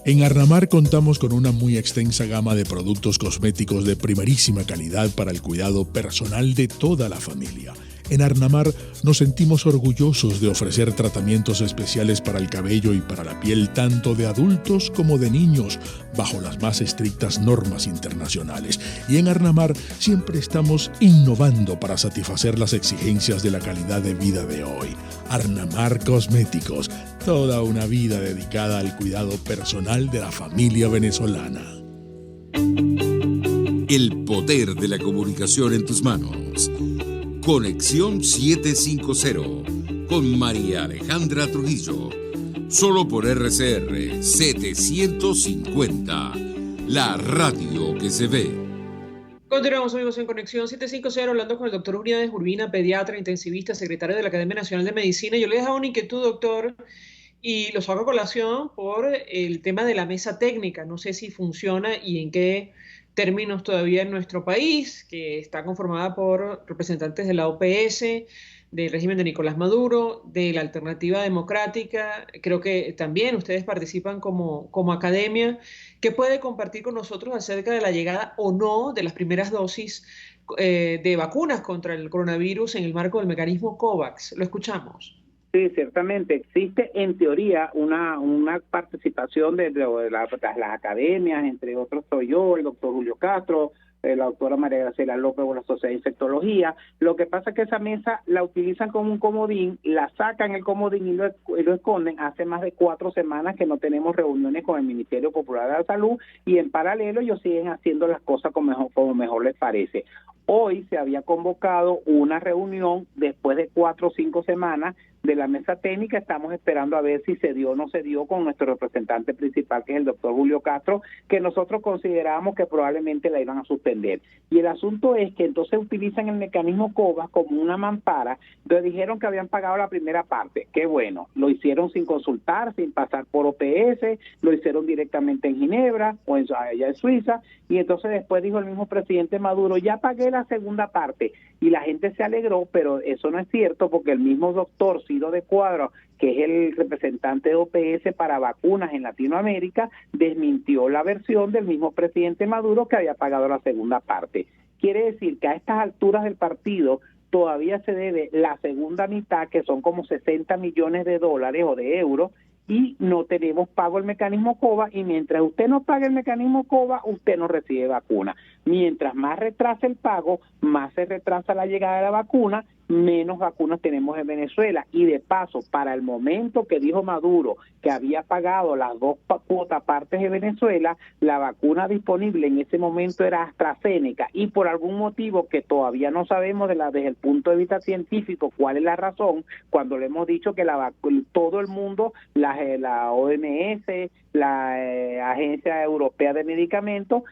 En Arnamar contamos con una muy extensa gama de productos cosméticos de primerísima calidad para el cuidado personal de toda la familia. En Arnamar nos sentimos orgullosos de ofrecer tratamientos especiales para el cabello y para la piel tanto de adultos como de niños, bajo las más estrictas normas internacionales. Y en Arnamar siempre estamos innovando para satisfacer las exigencias de la calidad de vida de hoy. Arnamar Cosméticos, toda una vida dedicada al cuidado personal de la familia venezolana. El poder de la comunicación en tus manos. Conexión 750 con María Alejandra Trujillo. Solo por RCR 750, la radio que se ve. Continuamos, amigos, en Conexión 750, hablando con el doctor Unidades Urbina, pediatra, intensivista, secretario de la Academia Nacional de Medicina. Yo le he dejado una inquietud, doctor, y lo saco a colación por el tema de la mesa técnica. No sé si funciona y en qué términos todavía en nuestro país, que está conformada por representantes de la OPS, del régimen de Nicolás Maduro, de la Alternativa Democrática. Creo que también ustedes participan como academia. ¿Qué puede compartir con nosotros acerca de la llegada o no de las primeras dosis de vacunas contra el coronavirus en el marco del mecanismo COVAX? Lo escuchamos. Sí, ciertamente existe en teoría una participación de las academias, entre otros soy yo, el doctor Julio Castro, la doctora María Graciela López de la Sociedad de Infectología. Lo que pasa es que esa mesa la utilizan como un comodín, la sacan el comodín y lo esconden. Hace más de 4 semanas que no tenemos reuniones con el Ministerio Popular de la Salud y en paralelo ellos siguen haciendo las cosas como mejor les parece. Hoy se había convocado una reunión después de 4 o 5 semanas de la mesa técnica. Estamos esperando a ver si se dio o no se dio con nuestro representante principal, que es el doctor Julio Castro, que nosotros considerábamos que probablemente la iban a suspender. Y el asunto es que entonces utilizan el mecanismo COVAX como una mampara. Entonces dijeron que habían pagado la primera parte. Qué bueno, lo hicieron sin consultar, sin pasar por OPS, lo hicieron directamente en Ginebra o allá en Suiza, y entonces después dijo el mismo presidente Maduro, ya pagué la segunda parte, y la gente se alegró, pero eso no es cierto, porque el mismo doctor Ciro de Cuadro, que es el representante de OPS para vacunas en Latinoamérica, desmintió la versión del mismo presidente Maduro que había pagado la segunda parte. Quiere decir que a estas alturas del partido todavía se debe la segunda mitad, que son como 60 millones de dólares o de euros, y no tenemos pago el mecanismo COVAX, y mientras usted no pague el mecanismo COVAX, usted no recibe vacuna. Mientras más retrasa el pago, más se retrasa la llegada de la vacuna, menos vacunas tenemos en Venezuela. Y de paso, para el momento que dijo Maduro que había pagado las 2 cuotas partes de Venezuela, la vacuna disponible en ese momento era AstraZeneca, y por algún motivo que todavía no sabemos desde el punto de vista científico cuál es la razón, cuando le hemos dicho que todo el mundo, la OMS, la Agencia Europea de Medicamentos,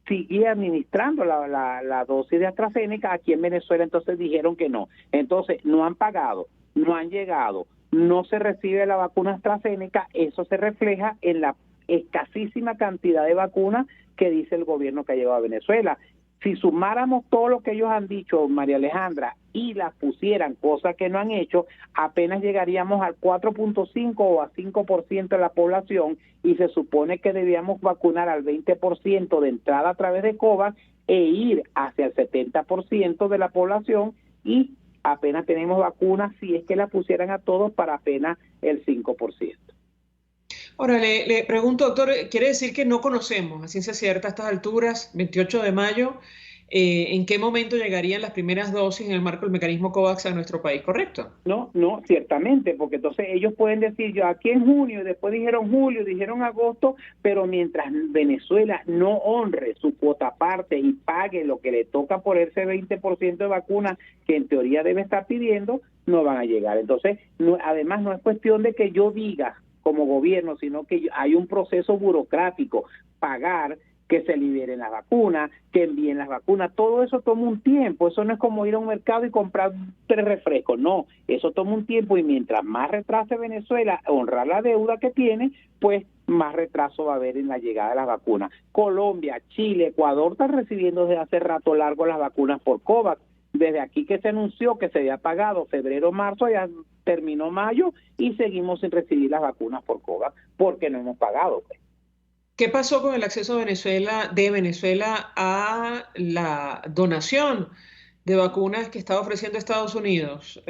sigue administrando la dosis de AstraZeneca, aquí en Venezuela entonces dijeron que no. Entonces no han pagado, no han llegado, no se recibe la vacuna AstraZeneca. Eso se refleja en la escasísima cantidad de vacunas que dice el gobierno que ha llegado a Venezuela. Si sumáramos todo lo que ellos han dicho, María Alejandra, y las pusieran, cosa que no han hecho, apenas llegaríamos al 4.5 o a 5% de la población, y se supone que debíamos vacunar al 20% de entrada a través de COVAX e ir hacia el 70% de la población, y apenas tenemos vacunas, si es que la pusieran a todos, para apenas el 5%. Ahora, le pregunto, doctor, ¿quiere decir que no conocemos a ciencia cierta a estas alturas, 28 de mayo, en qué momento llegarían las primeras dosis en el marco del mecanismo COVAX a nuestro país, correcto? No, ciertamente, porque entonces ellos pueden decir, yo aquí en junio, después dijeron julio, dijeron agosto, pero mientras Venezuela no honre su cuota parte y pague lo que le toca por ese 20% de vacuna que en teoría debe estar pidiendo, no van a llegar. Entonces, además no es cuestión de que yo diga como gobierno, sino que hay un proceso burocrático, pagar, que se liberen las vacunas, que envíen las vacunas, todo eso toma un tiempo, eso no es como ir a un mercado y comprar 3 refrescos, no, eso toma un tiempo y mientras más retrase Venezuela honrar la deuda que tiene, pues más retraso va a haber en la llegada de las vacunas. Colombia, Chile, Ecuador están recibiendo desde hace rato largo las vacunas por COVAX, desde aquí que se anunció que se había pagado febrero, marzo, ya terminó mayo y seguimos sin recibir las vacunas por COVAX porque no hemos pagado, pues. ¿Qué pasó con el acceso de Venezuela a la donación de vacunas que está ofreciendo Estados Unidos?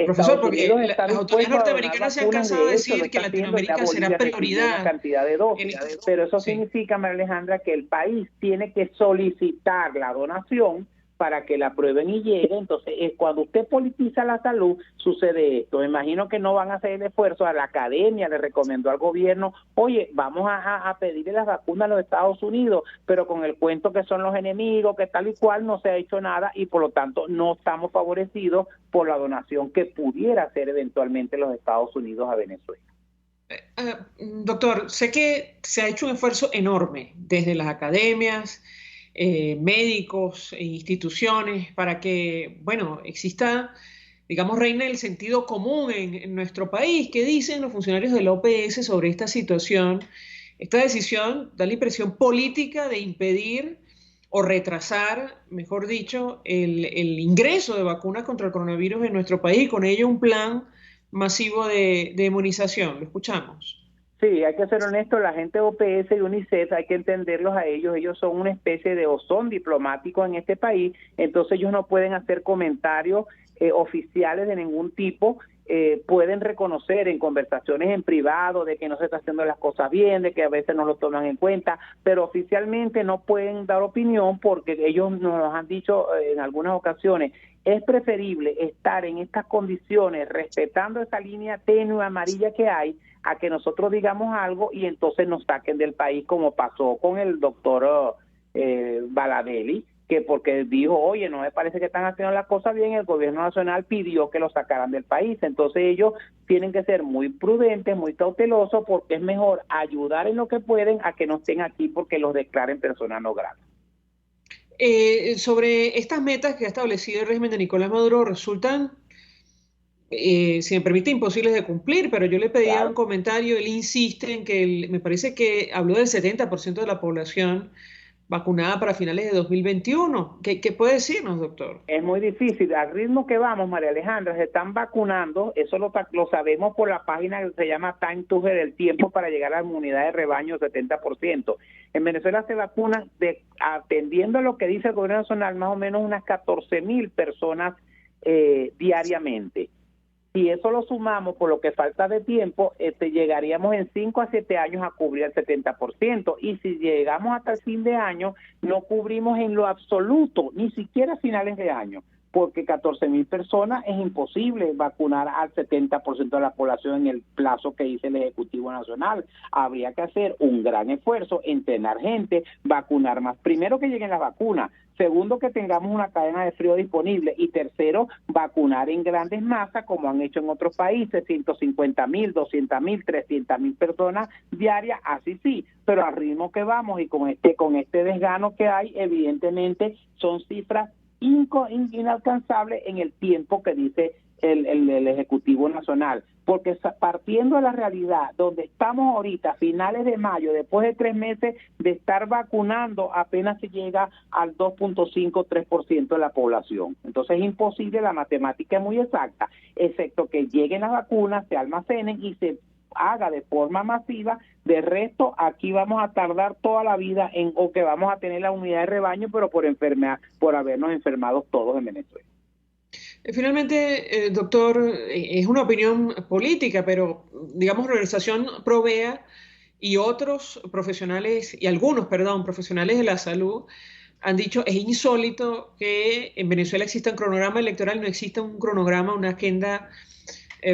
Profesor, porque las autoridades norteamericanas se han cansado de decir que Latinoamérica será prioridad. Una cantidad de dosis, pero eso significa, María Alejandra, que el país tiene que solicitar la donación para que la aprueben y llegue. Entonces, cuando usted politiza la salud, sucede esto. Me imagino que no van a hacer el esfuerzo. A la academia le recomendó al gobierno, oye, vamos a pedirle las vacunas a los Estados Unidos, pero con el cuento que son los enemigos, que tal y cual, no se ha hecho nada y por lo tanto no estamos favorecidos por la donación que pudiera hacer eventualmente los Estados Unidos a Venezuela. Doctor, sé que se ha hecho un esfuerzo enorme desde las academias, médicos e instituciones para que, bueno, exista, digamos, reine el sentido común en nuestro país. ¿Qué dicen los funcionarios de la OPS sobre esta situación? Esta decisión da la impresión política de impedir o retrasar, mejor dicho, el ingreso de vacunas contra el coronavirus en nuestro país y con ello un plan masivo de inmunización. Lo escuchamos. Sí, hay que ser honesto, la gente de OPS y UNICEF hay que entenderlos a ellos son una especie de ozón diplomático en este país, entonces ellos no pueden hacer comentarios oficiales de ningún tipo, pueden reconocer en conversaciones en privado de que no se está haciendo las cosas bien, de que a veces no lo toman en cuenta, pero oficialmente no pueden dar opinión porque ellos nos han dicho en algunas ocasiones, es preferible estar en estas condiciones respetando esa línea tenue amarilla que hay a que nosotros digamos algo y entonces nos saquen del país como pasó con el doctor Baladelli, que porque dijo, oye, no me parece que están haciendo las cosas bien, el gobierno nacional pidió que lo sacaran del país. Entonces ellos tienen que ser muy prudentes, muy cautelosos, porque es mejor ayudar en lo que pueden a que no estén aquí porque los declaren personas no gratas. Sobre estas metas que ha establecido el régimen de Nicolás Maduro resultan, si me permite, imposibles de cumplir, pero yo le pedía un comentario, él insiste en que me parece que habló del 70% de la población vacunada para finales de 2021. ¿Qué puede decirnos, doctor? Es muy difícil. Al ritmo que vamos, María Alejandra, se están vacunando, eso lo sabemos por la página que se llama Time to Get, el tiempo para llegar a la inmunidad de rebaño, 70%. En Venezuela se vacunan, atendiendo a lo que dice el gobierno nacional, más o menos unas 14,000 personas diariamente. Si eso lo sumamos por lo que falta de tiempo, llegaríamos en 5 a 7 años a cubrir el 70%. Y si llegamos hasta el fin de año, no cubrimos en lo absoluto, ni siquiera a finales de año, porque 14,000 personas es imposible vacunar al 70% de la población en el plazo que dice el Ejecutivo Nacional. Habría que hacer un gran esfuerzo, entrenar gente, vacunar más. Primero, que lleguen las vacunas. Segundo, que tengamos una cadena de frío disponible. Y tercero, vacunar en grandes masas, como han hecho en otros países, 150,000, 200,000, 300,000 personas diarias, así sí. Pero al ritmo que vamos y con este desgano que hay, evidentemente son cifras inalcanzables en el tiempo que dice el Ejecutivo Nacional, porque partiendo de la realidad donde estamos ahorita, finales de mayo, después de 3 meses de estar vacunando, apenas se llega al 2.5, 3% de la población. Entonces es imposible, la matemática es muy exacta, excepto que lleguen las vacunas, se almacenen y se haga de forma masiva. De resto, aquí vamos a tardar toda la vida o que vamos a tener la unidad de rebaño, pero por habernos enfermado todos en Venezuela. Finalmente, doctor, es una opinión política, pero digamos, la organización Provea y otros profesionales, y algunos, perdón, profesionales de la salud, han dicho es insólito que en Venezuela exista un cronograma electoral, no exista un cronograma, una agenda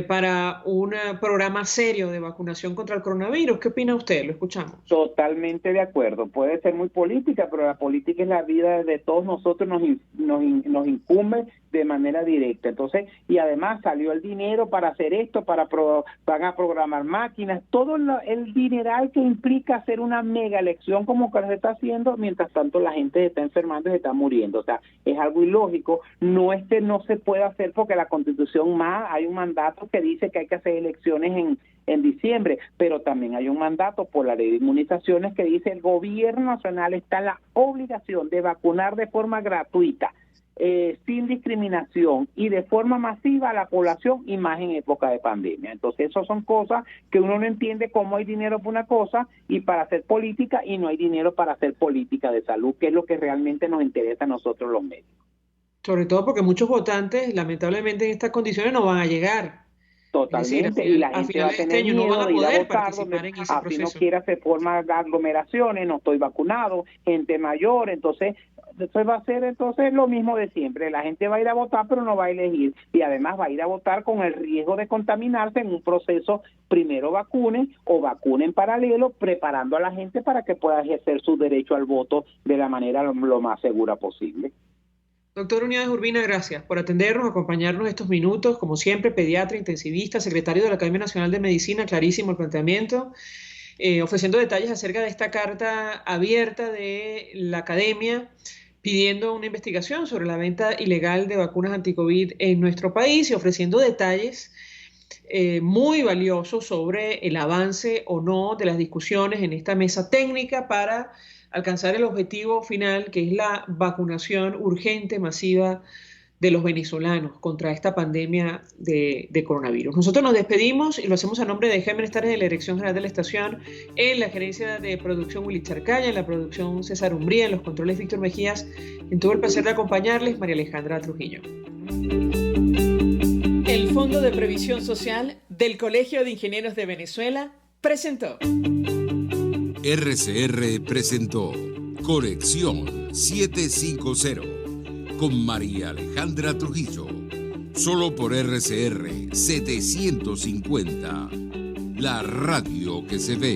para un programa serio de vacunación contra el coronavirus. ¿Qué opina usted? Lo escuchamos. Totalmente de acuerdo. Puede ser muy política, pero la política es la vida de todos nosotros, nos incumbe de manera directa. Entonces, y además salió el dinero para hacer esto, van a programar máquinas, todo el dineral que implica hacer una mega elección como que se está haciendo, mientras tanto la gente se está enfermando y se está muriendo. O sea, es algo ilógico. No es que no se pueda hacer porque la Constitución hay un mandato que dice que hay que hacer elecciones en diciembre, pero también hay un mandato por la ley de inmunizaciones que dice el gobierno nacional está en la obligación de vacunar de forma gratuita, sin discriminación y de forma masiva a la población, y más en época de pandemia. Entonces, esas son cosas que uno no entiende, cómo hay dinero para una cosa y para hacer política, y no hay dinero para hacer política de salud, que es lo que realmente nos interesa a nosotros los médicos. Sobre todo porque muchos votantes, lamentablemente, en estas condiciones no van a llegar. Totalmente, y la gente va a tener miedo de ir a votar, así no quiere hacer forma de aglomeraciones, no estoy vacunado, gente mayor, entonces va a ser lo mismo de siempre. La gente va a ir a votar, pero no va a elegir, y además va a ir a votar con el riesgo de contaminarse en un proceso. Primero vacunen o vacunen paralelo, preparando a la gente para que pueda ejercer su derecho al voto de la manera lo más segura posible. Doctor Unidades Urbina, gracias por atendernos, acompañarnos estos minutos, como siempre, pediatra, intensivista, secretario de la Academia Nacional de Medicina, clarísimo el planteamiento, ofreciendo detalles acerca de esta carta abierta de la Academia pidiendo una investigación sobre la venta ilegal de vacunas anti-COVID en nuestro país y ofreciendo detalles muy valiosos sobre el avance o no de las discusiones en esta mesa técnica para alcanzar el objetivo final, que es la vacunación urgente, masiva de los venezolanos contra esta pandemia de coronavirus. Nosotros nos despedimos y lo hacemos a nombre de Gémenes Tares de la Dirección General de la Estación, en la gerencia de producción Willy Charcaya, en la producción César Umbría, en los controles Víctor Mejías. En todo el placer de acompañarles, María Alejandra Trujillo. El Fondo de Previsión Social del Colegio de Ingenieros de Venezuela presentó. RCR presentó Conexión 750 con María Alejandra Trujillo, solo por RCR 750, la radio que se ve.